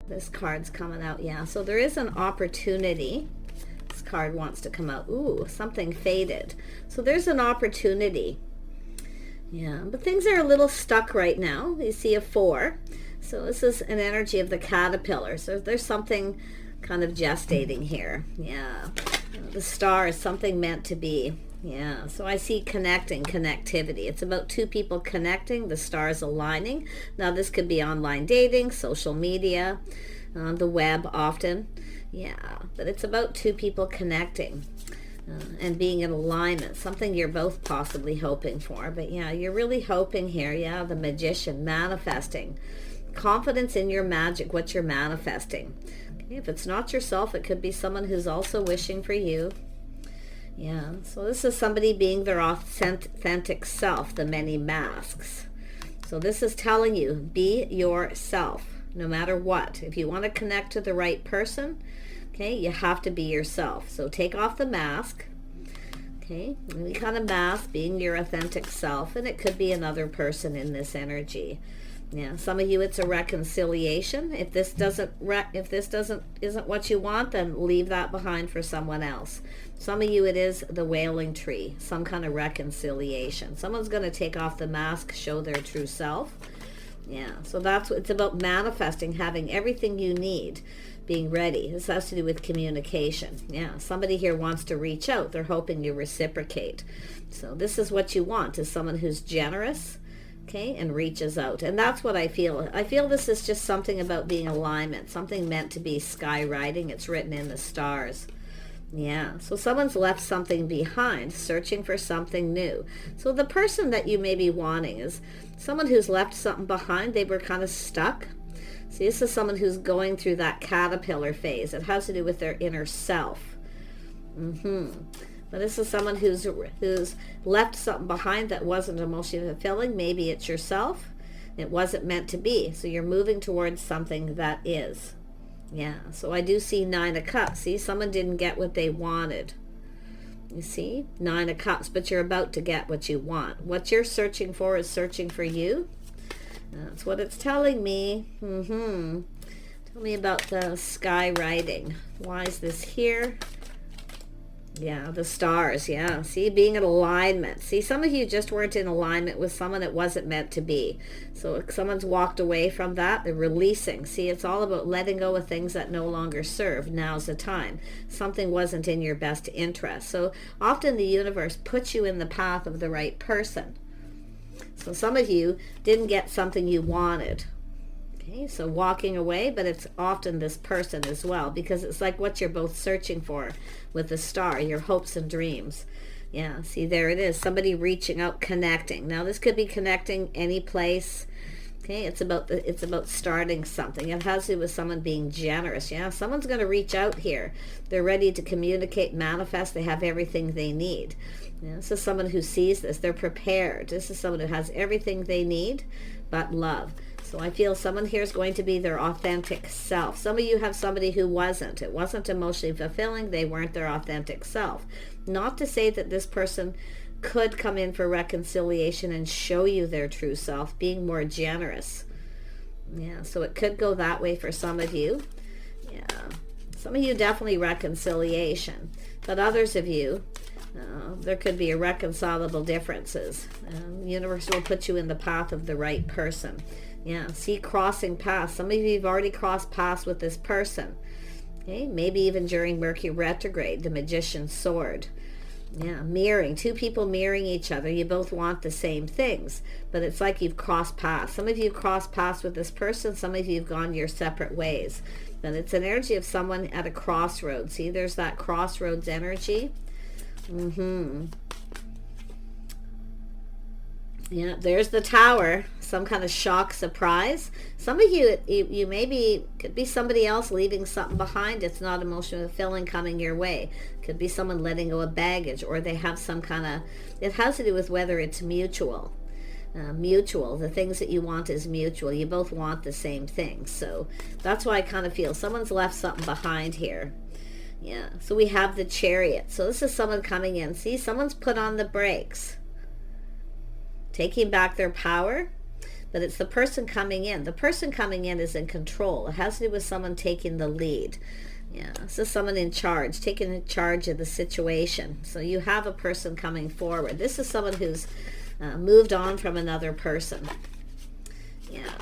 This card's coming out. Yeah, so there is an opportunity. This card wants to come out. Ooh, something faded. So there's an opportunity. Yeah, but things are a little stuck right now. You see a 4. So this is an energy of the caterpillar. So there's something kind of gestating here. Yeah. The star is something meant to be. Yeah, so I see connectivity. It's about 2 people connecting, the stars aligning. Now this could be online dating, social media, the web often. Yeah, but it's about 2 people connecting and being in alignment, something you're both possibly hoping for. But yeah, you're really hoping here. Yeah, the Magician, manifesting. Confidence in your magic, what you're manifesting. Okay, if it's not yourself, it could be someone who's also wishing for you. Yeah, so this is somebody being their authentic self, the many masks. So this is telling you, be yourself, no matter what. If you want to connect to the right person, okay, you have to be yourself. So take off the mask, okay, any kind of mask, being your authentic self, and it could be another person in this energy. Yeah, some of you it's a reconciliation. If this isn't what you want, then leave that behind for someone else. Some of you it is the wailing tree, some kind of reconciliation. Someone's going to take off the mask, show their true self. Yeah, so that's what it's about, manifesting, having everything you need, being ready. This has to do with communication. Yeah, somebody here wants to reach out. They're hoping you reciprocate. So this is what you want, is someone who's generous, okay, and reaches out. And that's what I feel. I feel this is just something about being alignment, something meant to be skywriting. It's written in the stars. Yeah, so someone's left something behind, searching for something new. So the person that you may be wanting is someone who's left something behind. They were kind of stuck. See, this is someone who's going through that caterpillar phase. It has to do with their inner self. But this is someone who's left something behind that wasn't emotionally fulfilling. Maybe it's yourself. It wasn't meant to be. So you're moving towards something that is. Yeah, so I do see 9 of Cups. See, someone didn't get what they wanted. You see, 9 of Cups, but you're about to get what you want. What you're searching for is searching for you. That's what it's telling me. Tell me about the sky writing. Why is this here? Yeah, the stars. Yeah, see, being in alignment. See, some of you just weren't in alignment with someone that wasn't meant to be. So if someone's walked away from that, they're releasing. See, it's all about letting go of things that no longer serve. Now's the time. Something wasn't in your best interest. So often the universe puts you in the path of the right person. So some of you didn't get something you wanted. Okay, so walking away, but it's often this person as well, because it's like what you're both searching for with the star, your hopes and dreams. Yeah, see, there it is. Somebody reaching out, connecting. Now this could be connecting any place. Okay, it's about starting something. It has to do with someone being generous. Yeah, someone's going to reach out here. They're ready to communicate, manifest. They have everything they need. Yeah, this is someone who sees this. They're prepared. This is someone who has everything they need but love. So I feel someone here is going to be their authentic self. Some of you have somebody who wasn't. It wasn't emotionally fulfilling. They weren't their authentic self. Not to say that this person could come in for reconciliation and show you their true self, being more generous. Yeah, so it could go that way for some of you. Yeah, some of you definitely reconciliation, but others of you, there could be irreconcilable differences. The universe will put you in the path of the right person. Yeah, see, crossing paths. Some of you have already crossed paths with this person. Okay, maybe even during Mercury retrograde, the Magician's sword. Yeah, mirroring, 2 people mirroring each other. You both want the same things, but it's like you've crossed paths. Some of you have crossed paths with this person. Some of you have gone your separate ways. But it's an energy of someone at a crossroads. See, there's that crossroads energy. Yeah, there's the Tower. Some kind of shock, surprise. Some of you maybe could be somebody else leaving something behind. It's not emotionally fulfilling coming your way. Could be someone letting go of baggage, or they have some kind of, it has to do with whether it's mutual. The things that you want is mutual. You both want the same thing. So that's why I kind of feel someone's left something behind here. Yeah, so we have the Chariot. So this is someone coming in. See, someone's put on the brakes, taking back their power. but it's the person coming in. The person coming in is in control. It has to do with someone taking the lead. Yeah, this is someone in charge, taking charge of the situation. So you have a person coming forward. This is someone who's moved on from another person. Yeah.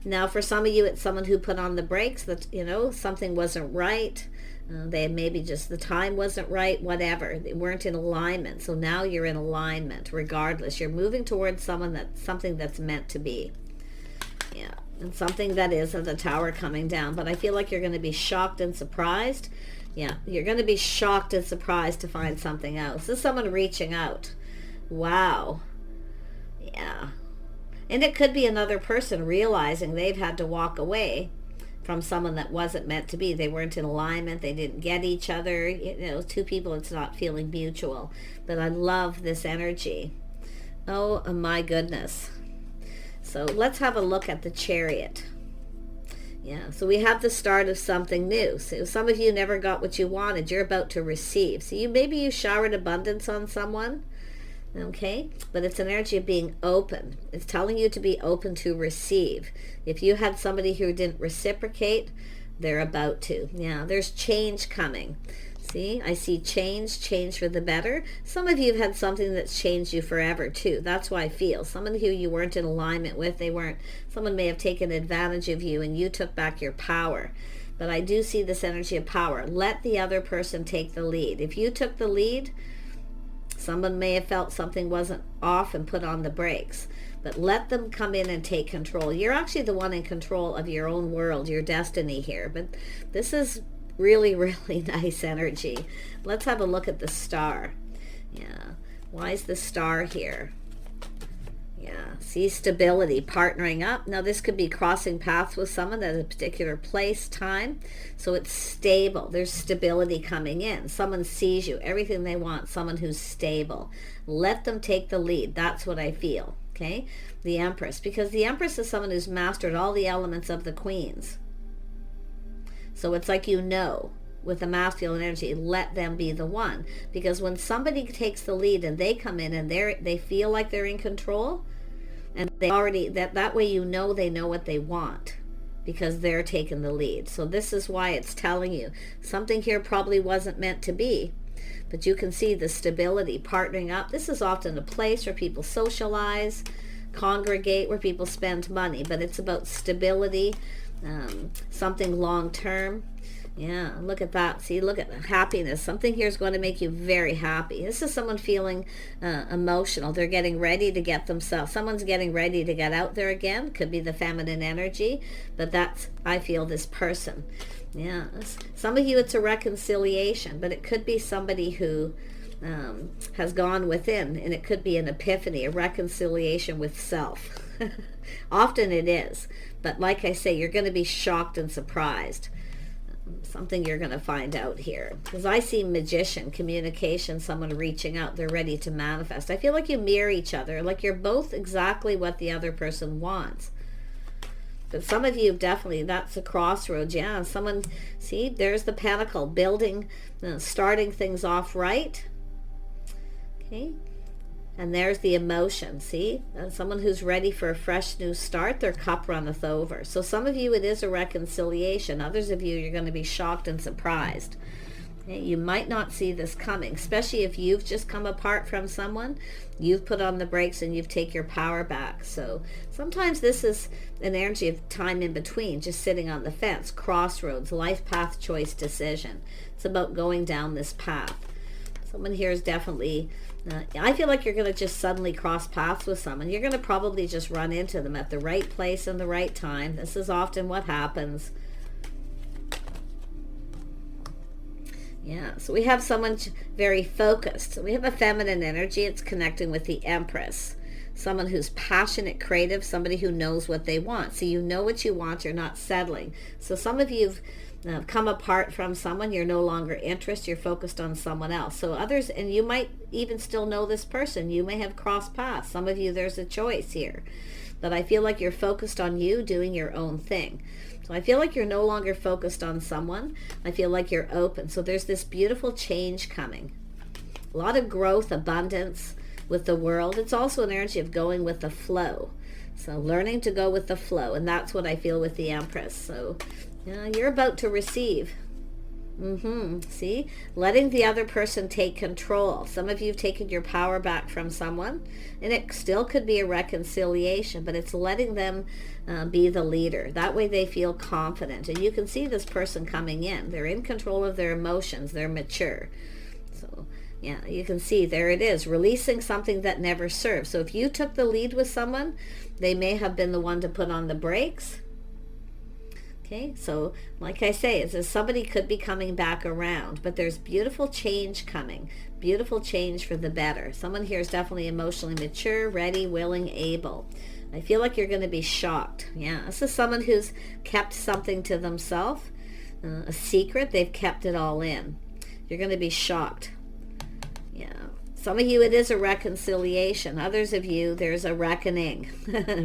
Now, for some of you, it's someone who put on the brakes, that, you know, something wasn't right. They maybe just the time wasn't right, whatever. They weren't in alignment. So now you're in alignment regardless. You're moving towards something that's meant to be. Yeah. And something that is of the Tower coming down. But I feel like you're going to be shocked and surprised. Yeah. You're going to be shocked and surprised to find something else. This is someone reaching out. Wow. Yeah. And it could be another person realizing they've had to walk away from someone that wasn't meant to be. They weren't in alignment. They didn't get each other. You know, two people, it's not feeling mutual. But I love this energy. Oh my goodness. So let's have a look at the Chariot. Yeah, so we have the start of something new. So some of you never got what you wanted. You're about to receive. So maybe you showered abundance on someone. Okay, but it's an energy of being open. It's telling you to be open to receive. If you had somebody who didn't reciprocate, they're about to. Yeah, there's change coming. See, I see change for the better. Some of you have had something that's changed you forever too. That's why I feel someone who you weren't in alignment with, someone may have taken advantage of you and you took back your power. But I do see this energy of power. Let the other person take the lead. If you took the lead, someone may have felt something wasn't off and put on the brakes. But let them come in and take control. You're actually the one in control of your own world, your destiny here. But this is really, really nice energy. Let's have a look at the star. Yeah. Why is the star here? Yeah. See, stability, partnering up. Now, this could be crossing paths with someone at a particular place, time. So it's stable. There's stability coming in. Someone sees you, everything they want, someone who's stable. Let them take the lead. That's what I feel. Okay? The Empress. Because the Empress is someone who's mastered all the elements of the Queens. So it's like, you know, with the masculine energy, let them be the one. Because when somebody takes the lead and they come in and they feel like they're in control, and they already, that way you know they know what they want because they're taking the lead. So this is why it's telling you something here probably wasn't meant to be. But you can see the stability, partnering up. This is often a place where people socialize, congregate, where people spend money. But it's about stability, something long term. Yeah, look at that. See, look at the happiness. Something here is going to make you very happy. This is someone feeling emotional. They're getting ready to get themselves. Someone's getting ready to get out there again. Could be the feminine energy, but that's, I feel, this person. Yeah, some of you it's a reconciliation, but it could be somebody who has gone within, and it could be an epiphany, a reconciliation with self. Often it is, but like I say, you're going to be shocked and surprised. Something you're going to find out here, because I see magician, communication, someone reaching out, they're ready to manifest. I feel like you mirror each other, like you're both exactly what the other person wants. But some of you definitely, that's a crossroads. Yeah, someone, see, there's the Pentacle, building, starting things off right. Okay. And there's the emotion, see? Someone who's ready for a fresh new start, their cup runneth over. So some of you, it is a reconciliation. Others of you, you're going to be shocked and surprised. Okay? You might not see this coming, especially if you've just come apart from someone. You've put on the brakes and you've taken your power back. So sometimes this is an energy of time in between, just sitting on the fence, crossroads, life path, choice, decision. It's about going down this path. Someone here is definitely... I feel like you're going to just suddenly cross paths with someone. You're going to probably just run into them at the right place and the right time. This is often what happens. Yeah, so we have someone very focused. So we have a feminine energy. It's connecting with the Empress. Someone who's passionate, creative, somebody who knows what they want. So you know what you want. You're not settling. So some of you have come apart from someone, you're no longer interested, you're focused on someone else. So others, and you might even still know this person, you may have crossed paths. Some of you, there's a choice here. But I feel like you're focused on you doing your own thing. So I feel like you're no longer focused on someone. I feel like you're open. So there's this beautiful change coming. A lot of growth, abundance with the world. It's also an energy of going with the flow. So learning to go with the flow, and that's what I feel with the Empress. So yeah, you're about to receive. See, letting the other person take control. Some of you have taken your power back from someone, and it still could be a reconciliation, but it's letting them be the leader. That way they feel confident, and you can see this person coming in. They're in control of their emotions. They're mature. So yeah, you can see there it is, releasing something that never served. So if you took the lead with someone, they may have been the one to put on the brakes. Okay, so like I say, it's somebody could be coming back around, but there's beautiful change coming, beautiful change for the better. Someone here is definitely emotionally mature, ready, willing, able. I feel like you're going to be shocked. Yeah, this is someone who's kept something to themselves, a secret. They've kept it all in. You're going to be shocked. Yeah. Some of you, it is a reconciliation. Others of you, there's a reckoning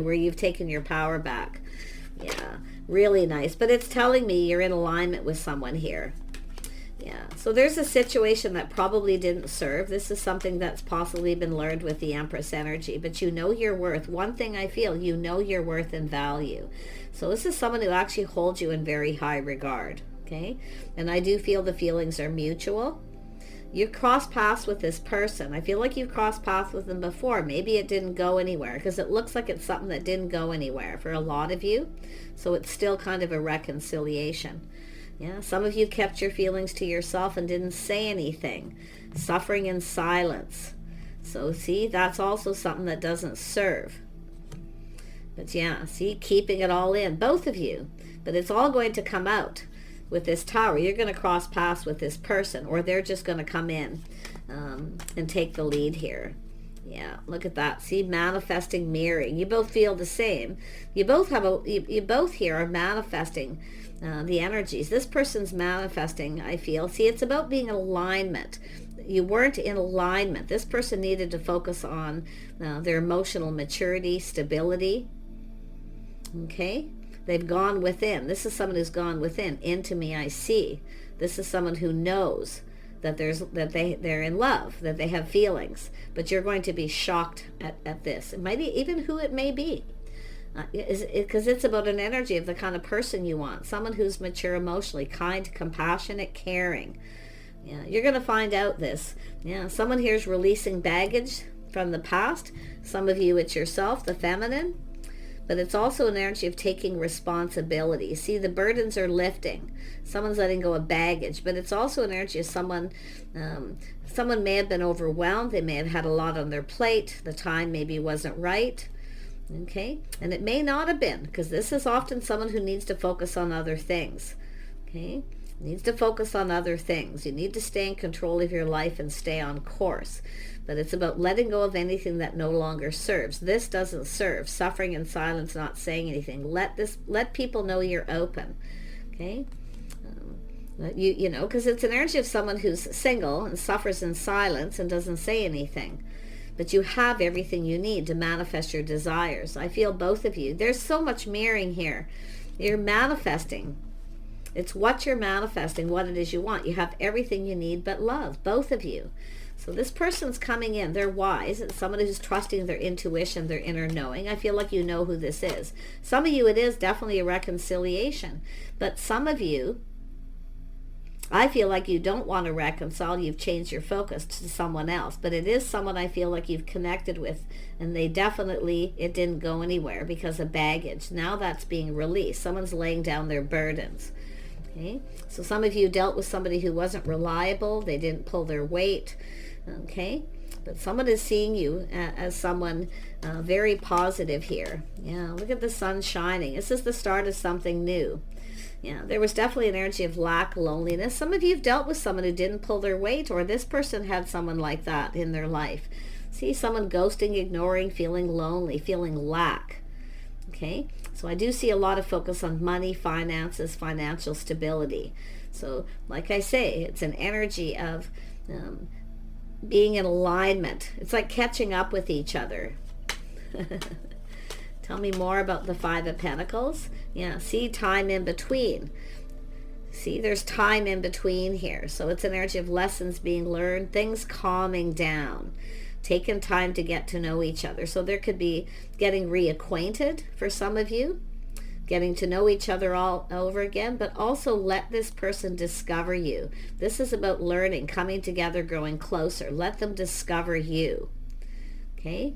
where you've taken your power back. Yeah, really nice. But it's telling me you're in alignment with someone here. Yeah, so there's a situation that probably didn't serve. This is something that's possibly been learned with the Empress energy, but you know your worth. One thing I feel, you know your worth and value. So this is someone who actually holds you in very high regard, okay? And I do feel the feelings are mutual. You cross paths with this person. I feel like you've crossed paths with them before. Maybe it didn't go anywhere, because it looks like it's something that didn't go anywhere for a lot of you. So it's still kind of a reconciliation. Yeah, some of you kept your feelings to yourself and didn't say anything. Suffering in silence. So see, that's also something that doesn't serve. But yeah, see, keeping it all in, both of you. But it's all going to come out. With this Tower, you're going to cross paths with this person, or they're just going to come in and take the lead here. Yeah, look at that. See, manifesting, mirroring. You both feel the same. You both have you both here are manifesting the energies. This person's manifesting, I feel. See, it's about being in alignment. You weren't in alignment. This person needed to focus on their emotional maturity, stability. Okay? They've gone within. This is someone who's gone within. Into me I see. This is someone who knows that they're in love, that they have feelings. But you're going to be shocked at this. It might be even who it may be. Because it's about an energy of the kind of person you want. Someone who's mature emotionally, kind, compassionate, caring. Yeah, you're going to find out this. Yeah, someone here is releasing baggage from the past. Some of you, it's yourself, the feminine. But it's also an energy of taking responsibility. See, the burdens are lifting. Someone's letting go of baggage. But it's also an energy of someone may have been overwhelmed. They may have had a lot on their plate. The time maybe wasn't right. Okay? And it may not have been, because this is often someone who needs to focus on other things. Okay? Needs to focus on other things. You need to stay in control of your life and stay on course. But it's about letting go of anything that no longer serves. This doesn't serve. Suffering in silence, not saying anything. Let people know you're open. Okay? You know, because it's an energy of someone who's single and suffers in silence and doesn't say anything. But you have everything you need to manifest your desires. I feel both of you. There's so much mirroring here. You're manifesting. It's what you're manifesting, what it is you want. You have everything you need but love, both of you. So this person's coming in. They're wise. It's someone who's trusting their intuition, their inner knowing. I feel like you know who this is. Some of you, it is definitely a reconciliation. But some of you, I feel like you don't want to reconcile. You've changed your focus to someone else. But it is someone I feel like you've connected with. And they definitely, it didn't go anywhere because of baggage. Now that's being released. Someone's laying down their burdens. Okay? So some of you dealt with somebody who wasn't reliable. They didn't pull their weight. Okay, but someone is seeing you as someone very positive here. Yeah, look at the sun shining. This is the start of something new. Yeah, there was definitely an energy of lack, loneliness. Some of you have dealt with someone who didn't pull their weight, or this person had someone like that in their life. See, someone ghosting, ignoring, feeling lonely, feeling lack. Okay, so I do see a lot of focus on money, finances, financial stability. So like I say, it's an energy of being in alignment. It's like catching up with each other. Tell me more about the Five of Pentacles. Yeah, see, time in between. See, there's time in between here. So it's an energy of lessons being learned, things calming down. taken time to get to know each other. So there could be getting reacquainted for some of you, getting to know each other all over again, but also let this person discover you. This is about learning, coming together, growing closer. Let them discover you. Okay?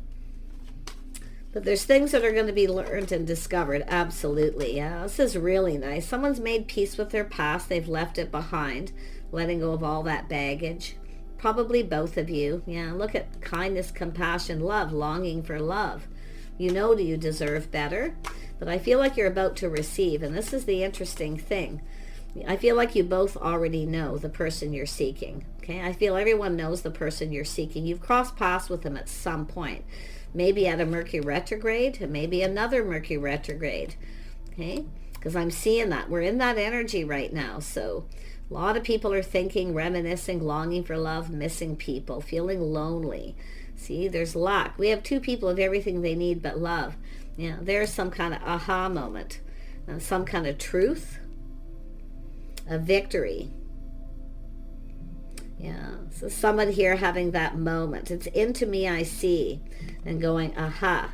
But there's things that are going to be learned and discovered. Absolutely. Yeah, this is really nice. Someone's made peace with their past. They've left it behind, letting go of all that baggage. Probably both of you. Yeah, look at kindness, compassion, love, longing for love. You know you deserve better, but I feel like you're about to receive, and this is the interesting thing. I feel like you both already know the person you're seeking. Okay, I feel everyone knows the person you're seeking. You've crossed paths with them at some point. Maybe at a Mercury retrograde, and maybe another Mercury retrograde. Okay, because I'm seeing that. We're in that energy right now, so a lot of people are thinking, reminiscing, longing for love, missing people, feeling lonely. See, there's lack. We have two people of everything they need but love. Yeah, there's some kind of aha moment, some kind of truth, a victory. Yeah, so someone here having that moment. It's into me I see, and going, aha.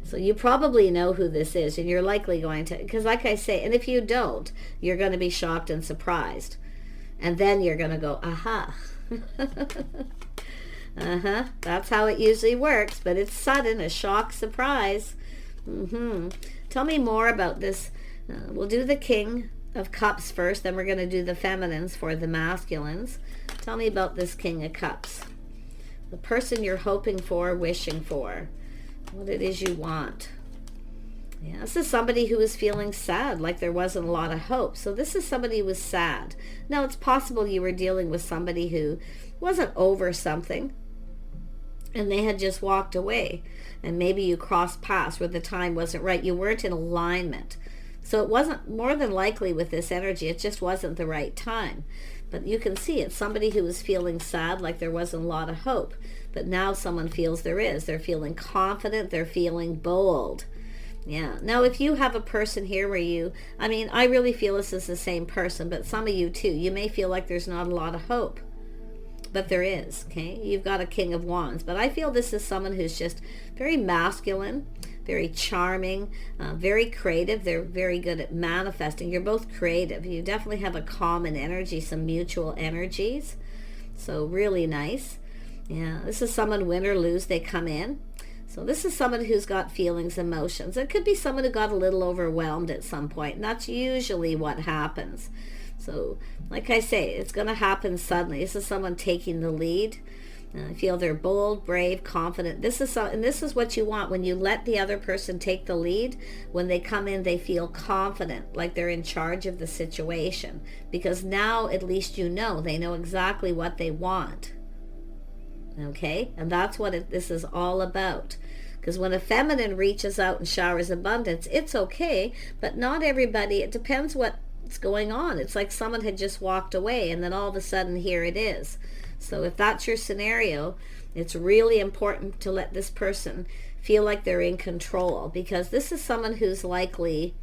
So you probably know who this is, and you're likely going to, because like I say, and if you don't, you're going to be shocked and surprised. And then you're going to go, aha. That's how it usually works, but it's sudden, a shock, surprise. Tell me more about this. We'll do the King of Cups first, then we're going to do the feminines for the masculines. Tell me about this King of Cups. The person you're hoping for, wishing for. What it is you want. Yeah, this is somebody who is feeling sad, like there wasn't a lot of hope. So this is somebody who was sad. Now, it's possible you were dealing with somebody who wasn't over something, and they had just walked away. And maybe you crossed paths where the time wasn't right. You weren't in alignment. So it wasn't, more than likely with this energy, it just wasn't the right time. But you can see it's somebody who was feeling sad, like there wasn't a lot of hope. But now someone feels there is. They're feeling confident. They're feeling bold. Yeah. Now, if you have a person here where you, I really feel this is the same person, but some of you too, you may feel like there's not a lot of hope. But there is, okay? You've got a King of Wands. But I feel this is someone who's just very masculine, very charming, very creative. They're very good at manifesting. You're both creative. You definitely have a common energy, some mutual energies. So really nice. Yeah, this is someone, win or lose, they come in. So this is someone who's got feelings, emotions. It could be someone who got a little overwhelmed at some point, and that's usually what happens. So, like I say, it's going to happen suddenly. This is someone taking the lead. I feel they're bold, brave, confident. This is what you want when you let the other person take the lead. When they come in, they feel confident, like they're in charge of the situation. Because now, at least you know, they know exactly what they want. Okay? And that's what this is all about. Because when a feminine reaches out and showers abundance, it's okay, but not everybody, it depends what's going on. It's like someone had just walked away, and then all of a sudden, here it is. So if that's your scenario, it's really important to let this person feel like they're in control, because this is someone who's likely,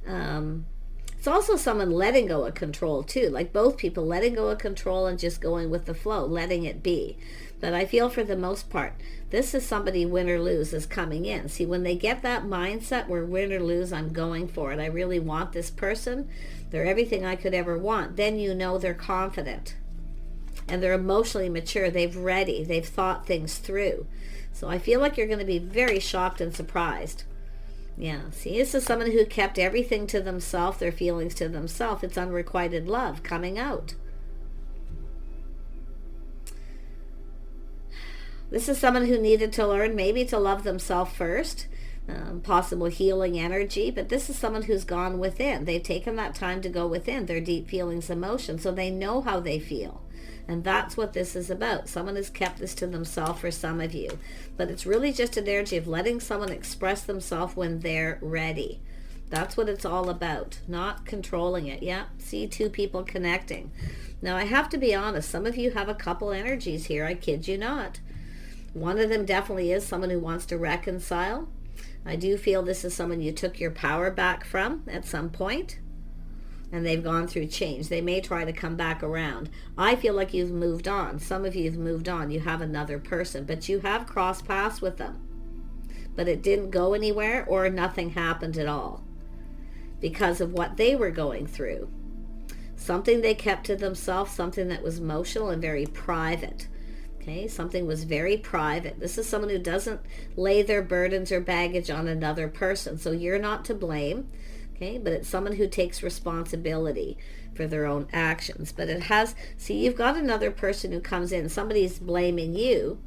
it's also someone letting go of control too, like both people letting go of control and just going with the flow, letting it be. But I feel for the most part, this is somebody, win or lose, is coming in. See, when they get that mindset where win or lose, I'm going for it. I really want this person. They're everything I could ever want. Then you know they're confident. And they're emotionally mature. They've thought things through. So I feel like you're going to be very shocked and surprised. Yeah, see, this is someone who kept everything to themselves, their feelings to themselves. It's unrequited love coming out. This is someone who needed to learn maybe to love themselves first, possible healing energy, but this is someone who's gone within. They've taken that time to go within their deep feelings, emotions, so they know how they feel. And that's what this is about. Someone has kept this to themselves for some of you. But it's really just an energy of letting someone express themselves when they're ready. That's what it's all about, not controlling it. Yeah, see, two people connecting. Now, I have to be honest. Some of you have a couple energies here. I kid you not. One of them definitely is someone who wants to reconcile. I do feel this is someone you took your power back from at some point. and they've gone through change. They may try to come back around. I feel like you've moved on. Some of you have moved on. You have another person, but you have crossed paths with them. But it didn't go anywhere, or nothing happened at all because of what they were going through. Something they kept to themselves, something that was emotional and very private. Okay, something was very private. This is someone who doesn't lay their burdens or baggage on another person. So you're not to blame. Okay, but it's someone who takes responsibility for their own actions. But it has, see, you've got another person who comes in. Somebody's blaming you.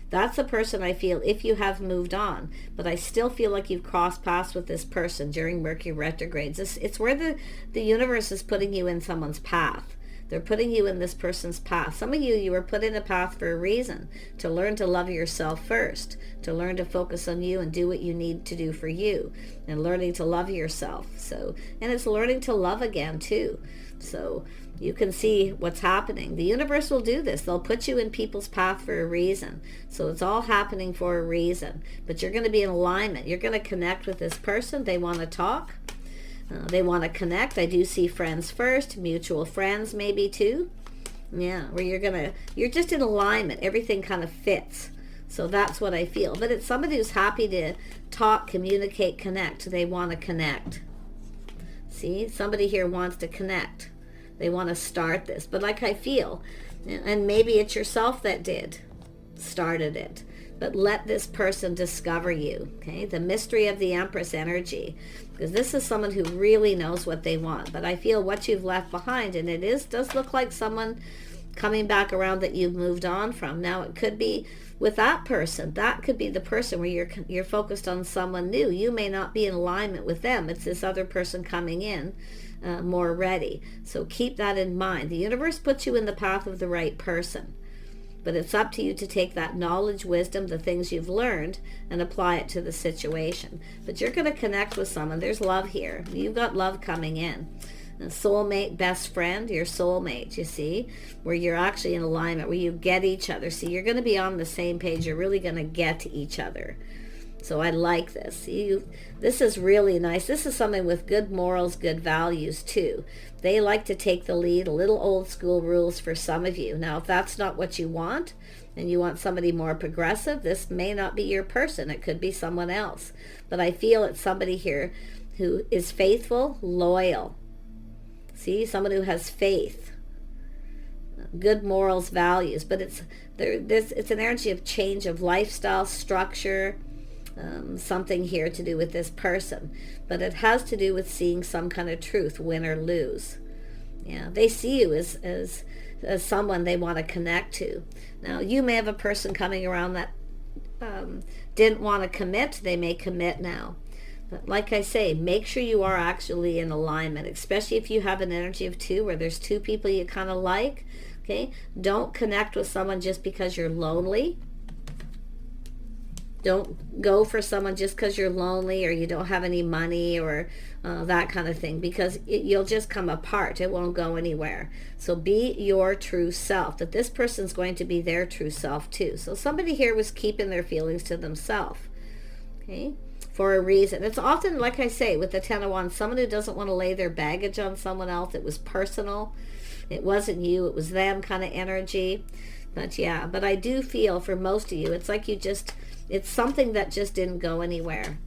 That's the person I feel if you have moved on. But I still feel like you've crossed paths with this person during Mercury retrogrades. It's where the universe is putting you in someone's path. They're putting you in this person's path. Some of you were put in a path for a reason, to learn to love yourself first, to learn to focus on you and do what you need to do for you, and learning to love yourself. So, and it's learning to love again too. So you can see what's happening. The universe will do this. They'll put you in people's path for a reason. So it's all happening for a reason. But you're going to be in alignment. You're going to connect with this person. They want to talk. They want to connect. I do see friends first, mutual friends maybe too. Yeah, where you're just in alignment. Everything kind of fits. So that's what I feel. But it's somebody who's happy to talk, communicate, connect. They want to connect. See, somebody here wants to connect. They want to start this. But like I feel, and maybe it's yourself that started it. But let this person discover you, okay? The mystery of the Empress energy. Because this is someone who really knows what they want. But I feel what you've left behind, and does look like someone coming back around that you've moved on from. Now, it could be with that person. That could be the person where you're focused on someone new. You may not be in alignment with them. It's this other person coming in more ready. So keep that in mind. The universe puts you in the path of the right person. But it's up to you to take that knowledge, wisdom, the things you've learned, and apply it to the situation. But you're going to connect with someone. There's love here. You've got love coming in. A soulmate, best friend, your soulmate, you see, where you're actually in alignment, where you get each other. See, you're going to be on the same page. You're really going to get each other. So I like this. See, this is really nice. This is something with good morals, good values too. They like to take the lead, a little old school rules for some of you. Now, if that's not what you want, and you want somebody more progressive, this may not be your person. It could be someone else. But I feel it's somebody here who is faithful, loyal. See, someone who has faith, good morals, values. But it's an energy of change of lifestyle, structure, something here to do with this person. But it has to do with seeing some kind of truth, win or lose. Yeah, they see you as someone they want to connect to. Now, you may have a person coming around that didn't want to commit. They may commit now. But like I say, make sure you are actually in alignment, especially if you have an energy of two, where there's two people you kind of like. Okay, don't connect with someone just because you're lonely. Don't go for someone just because you're lonely or you don't have any money or that kind of thing, because you'll just come apart. It won't go anywhere. So be your true self, that this person's going to be their true self too. So somebody here was keeping their feelings to themselves, okay, for a reason. It's often, like I say, with the Ten of Wands, someone who doesn't want to lay their baggage on someone else. It was personal. It wasn't you. It was them kind of energy. But yeah, but I do feel for most of you, it's like it's something that just didn't go anywhere.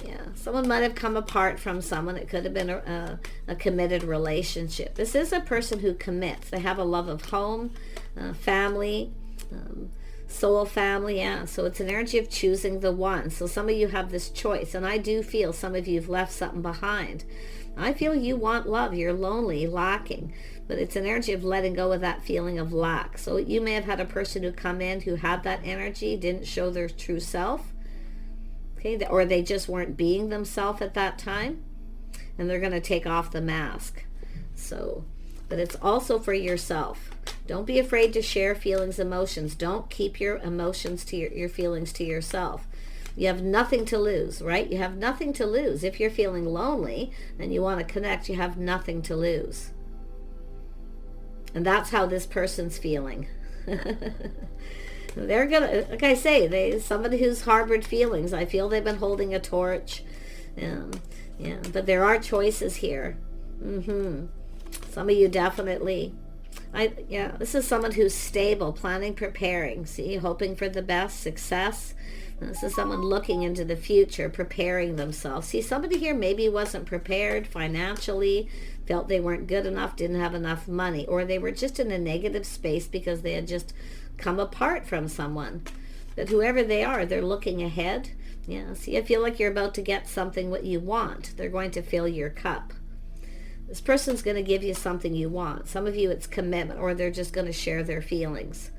Yeah, someone might have come apart from someone. It could have been a committed relationship. This is a person who commits. They have a love of home, family, soul family. Yeah, so it's an energy of choosing the one. So some of you have this choice, and I do feel some of you have left something behind. I feel you want love. You're lonely, lacking. But it's an energy of letting go of that feeling of lack. So you may have had a person who come in who had that energy, didn't show their true self. Okay, or they just weren't being themselves at that time. And they're going to take off the mask. So, but it's also for yourself. Don't be afraid to share feelings, emotions. Don't keep your emotions to your feelings to yourself. You have nothing to lose, right? You have nothing to lose. If you're feeling lonely and you want to connect, you have nothing to lose. And that's how this person's feeling. They're gonna, like I say, somebody who's harbored feelings. I feel they've been holding a torch. Yeah, but there are choices here. Some of you definitely. This is someone who's stable, planning, preparing. See, hoping for the best, success. This is someone looking into the future, preparing themselves. See, somebody here maybe wasn't prepared financially, felt they weren't good enough, didn't have enough money, or they were just in a negative space because they had just come apart from someone. But whoever they are, they're looking ahead. Yeah, see, I feel like you're about to get something what you want. They're going to fill your cup. This person's going to give you something you want. Some of you, it's commitment, or they're just going to share their feelings.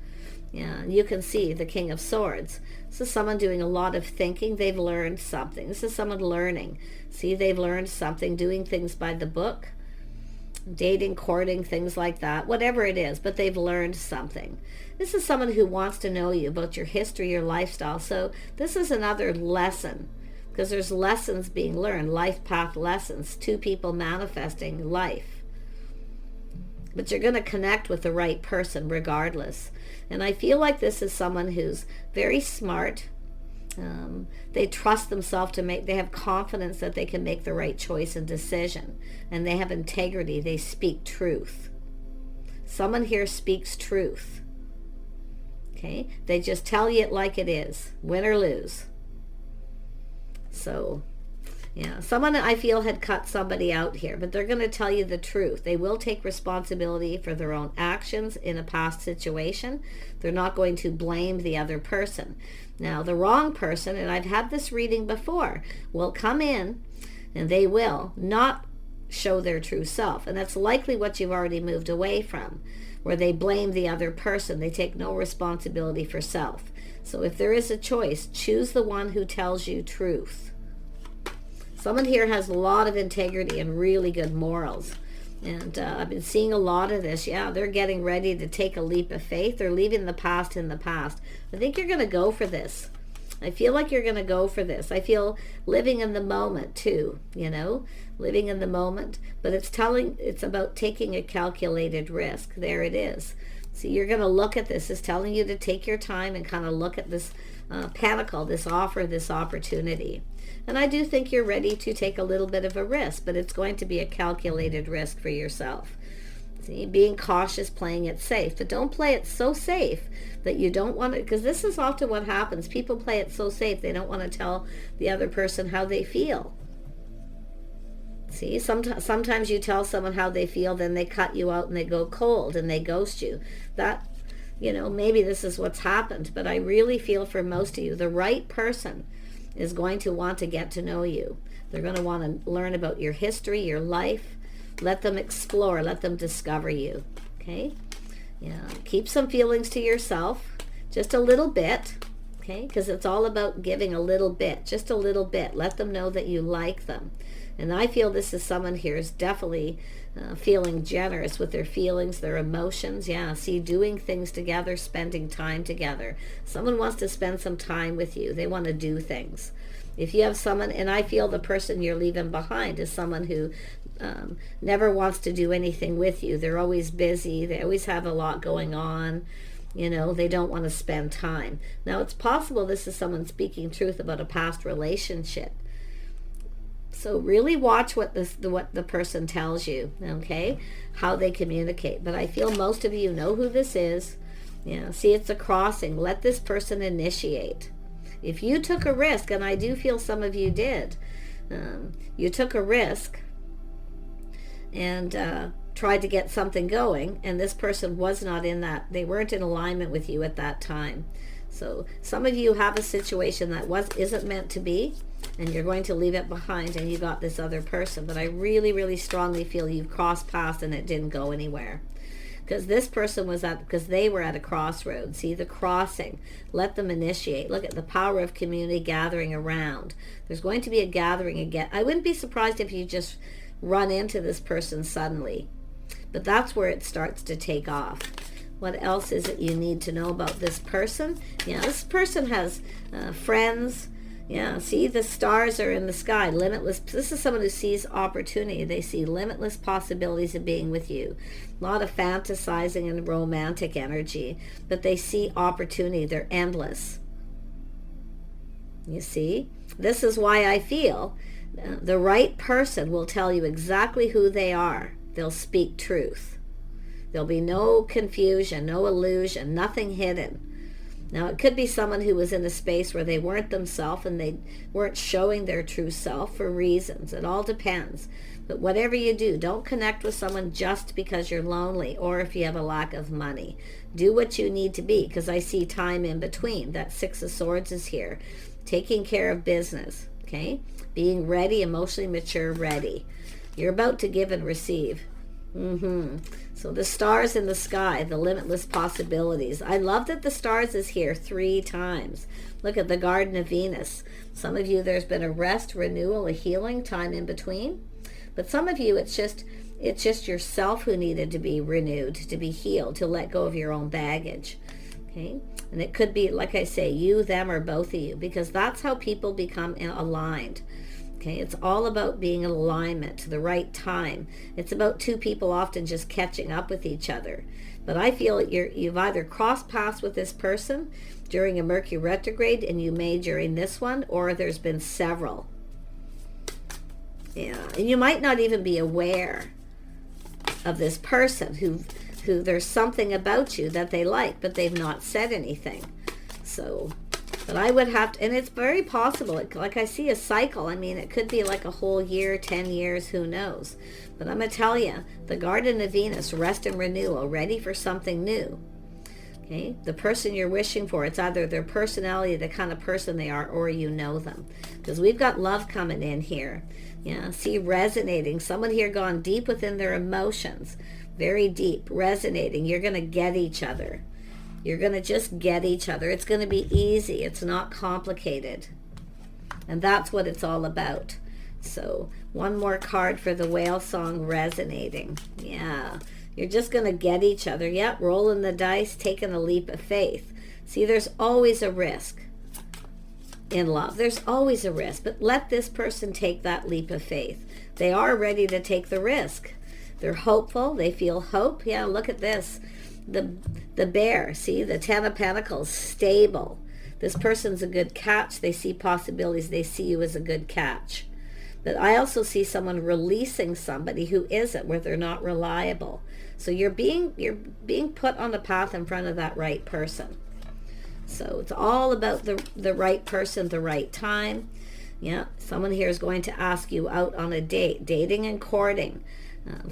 Yeah, you can see the King of Swords. This is someone doing a lot of thinking. They've learned something. This is someone learning. See, they've learned something, doing things by the book, dating, courting, things like that, whatever it is, but they've learned something. This is someone who wants to know you about your history, your lifestyle. So this is another lesson, because there's lessons being learned, life path lessons, two people manifesting life. But you're going to connect with the right person regardless. And I feel like this is someone who's very smart. They trust themselves they have confidence that they can make the right choice and decision. And they have integrity. They speak truth. Someone here speaks truth. Okay? They just tell you it like it is, win or lose. So, yeah, someone I feel had cut somebody out here, but they're going to tell you the truth. They will take responsibility for their own actions in a past situation. They're not going to blame the other person. Now, the wrong person, and I've had this reading before, will come in and they will not show their true self. And that's likely what you've already moved away from, where they blame the other person. They take no responsibility for self. So if there is a choice, choose the one who tells you truth. Someone here has a lot of integrity and really good morals. And I've been seeing a lot of this. Yeah, they're getting ready to take a leap of faith. They're leaving the past in the past. I think you're going to go for this. I feel like you're going to go for this. I feel living in the moment too, living in the moment. But it's about taking a calculated risk. There it is. So you're going to look at this. It's telling you to take your time and kind of look at this pentacle, this offer, this opportunity. And I do think you're ready to take a little bit of a risk, but it's going to be a calculated risk for yourself. See, being cautious, playing it safe. But don't play it so safe that you don't want to, because this is often what happens. People play it so safe they don't want to tell the other person how they feel. See, sometimes you tell someone how they feel, then they cut you out and they go cold and they ghost you. That, maybe this is what's happened, but I really feel for most of you, the right person is going to want to get to know you. They're going to want to learn about your history, your life. Let them explore, let them discover you. Okay? Yeah, keep some feelings to yourself, just a little bit. Okay? Because it's all about giving a little bit, just a little bit. Let them know that you like them. And I feel this is someone here is definitely feeling generous with their feelings, their emotions. Yeah, see, doing things together, spending time together. Someone wants to spend some time with you. They want to do things. If you have someone, and I feel the person you're leaving behind is someone who never wants to do anything with you. They're always busy. They always have a lot going on. They don't want to spend time. Now, it's possible this is someone speaking truth about a past relationship. So really watch what the person tells you, okay? How they communicate. But I feel most of you know who this is. Yeah, see, it's a crossing. Let this person initiate. If you took a risk, and I do feel some of you did, you took a risk and tried to get something going, and this person was not in that. They weren't in alignment with you at that time. So some of you have a situation that isn't meant to be, and you're going to leave it behind, and you got this other person. But I really, really strongly feel you've crossed paths and it didn't go anywhere. Because this person because they were at a crossroads. See, the crossing. Let them initiate. Look at the power of community gathering around. There's going to be a gathering again. I wouldn't be surprised if you just run into this person suddenly. But that's where it starts to take off. What else is it you need to know about this person? Yeah, this person has friends. Yeah, see, the stars are in the sky. Limitless. This is someone who sees opportunity. They see limitless possibilities of being with you. A lot of fantasizing and romantic energy. But they see opportunity. They're endless. You see? This is why I feel The right person will tell you exactly who they are. They'll speak truth. There'll be no confusion, no illusion, nothing hidden. Now, it could be someone who was in a space where they weren't themselves and they weren't showing their true self for reasons. It all depends. But whatever you do, don't connect with someone just because you're lonely or if you have a lack of money. Do what you need to be, because I see time in between. That Six of Swords is here. Taking care of business, okay? Being ready, emotionally mature, ready. You're about to give and receive. So the stars in the sky, the limitless possibilities. I love that the stars is here 3 times. Look at the Garden of Venus. Some of you, there's been a rest, renewal, a healing, time in between. But some of you, it's just yourself who needed to be renewed, to be healed, to let go of your own baggage. Okay? And it could be, like I say, you, them, or both of you, because that's how people become aligned. Okay, it's all about being in alignment to the right time. It's about 2 people often just catching up with each other. But I feel you've either crossed paths with this person during a Mercury retrograde, and you may during this one, or there's been several. Yeah, and you might not even be aware of this person who there's something about you that they like, but they've not said anything. So... but I would have to, and it's very possible, like I see a cycle. I mean, it could be like a whole year, 10 years, who knows. But I'm going to tell you, the Garden of Venus, rest and renewal, ready for something new. Okay? The person you're wishing for, it's either their personality, the kind of person they are, or you know them. Because we've got love coming in here. Yeah, see, resonating. Someone here gone deep within their emotions. Very deep, resonating. You're going to get each other. You're going to just get each other. It's going to be easy. It's not complicated. And that's what it's all about. So one more card for the whale song, resonating. Yeah. You're just going to get each other. Yep. Rolling the dice, taking a leap of faith. See, there's always a risk in love. There's always a risk. But let this person take that leap of faith. They are ready to take the risk. They're hopeful. They feel hope. Yeah, look at this. The bear, see, the 10 of Pentacles, stable. This person's a good catch. They see possibilities. They see you as a good catch. But I also see someone releasing somebody who isn't, where they're not reliable. So you're being put on the path in front of that right person. So it's all about the right person, the right time. Yeah, someone here is going to ask you out on a date, dating and courting.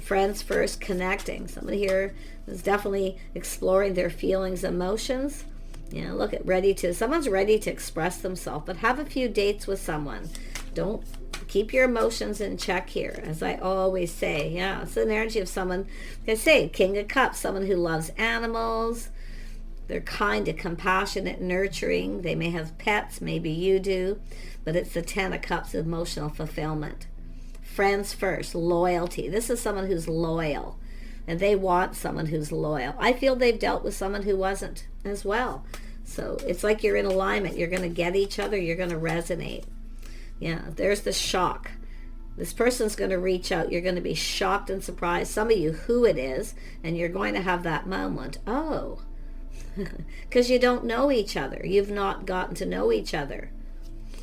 Friends first, connecting. Somebody here is definitely exploring their feelings, emotions. Yeah, look at someone's ready to express themselves, but have a few dates with someone. Don't keep your emotions in check here, as I always say. Yeah, it's an energy of someone, like I say, King of Cups, someone who loves animals. They're kind and compassionate, nurturing. They may have pets, maybe you do, but it's the 10 of Cups, emotional fulfillment. Friends first, loyalty. This is someone who's loyal, and they want someone who's loyal. I feel they've dealt with someone who wasn't as well. So it's like you're in alignment. You're going to get each other. You're going to resonate. Yeah, there's the shock. This person's going to reach out. You're going to be shocked and surprised. Some of you, who it is, and you're going to have that moment. Oh, because you don't know each other. You've not gotten to know each other.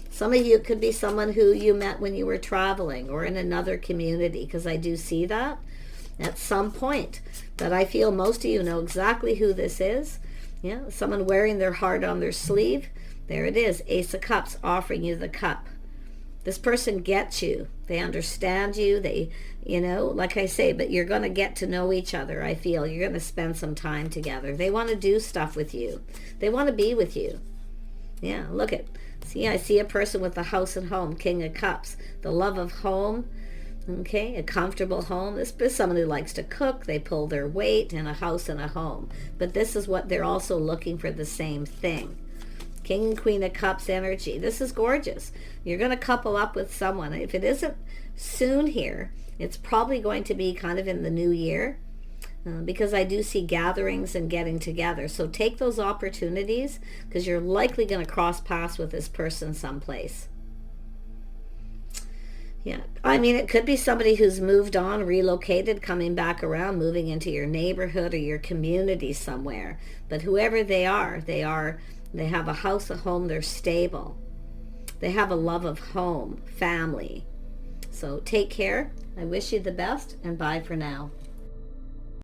Some of you could be someone who you met when you were traveling or in another community, because I do see that at some point. But I feel most of you know exactly who this is. Yeah, someone wearing their heart on their sleeve. There it is, Ace of Cups, offering you the cup. This person gets you. They understand you. They, like I say, but you're going to get to know each other, I feel. You're going to spend some time together. They want to do stuff with you. They want to be with you. Yeah, look at... See, I see a person with a house and home, King of Cups, the love of home, okay, a comfortable home. This is someone who likes to cook. They pull their weight in a house and a home. But this is what they're also looking for, the same thing. King and Queen of Cups energy. This is gorgeous. You're going to couple up with someone. If it isn't soon here, it's probably going to be kind of in the new year. Because I do see gatherings and getting together. So take those opportunities, because you're likely going to cross paths with this person someplace. Yeah, I mean, it could be somebody who's moved on, relocated, coming back around, moving into your neighborhood or your community somewhere. But whoever they have a house, a home, they're stable. They have a love of home, family. So take care. I wish you the best, and bye for now.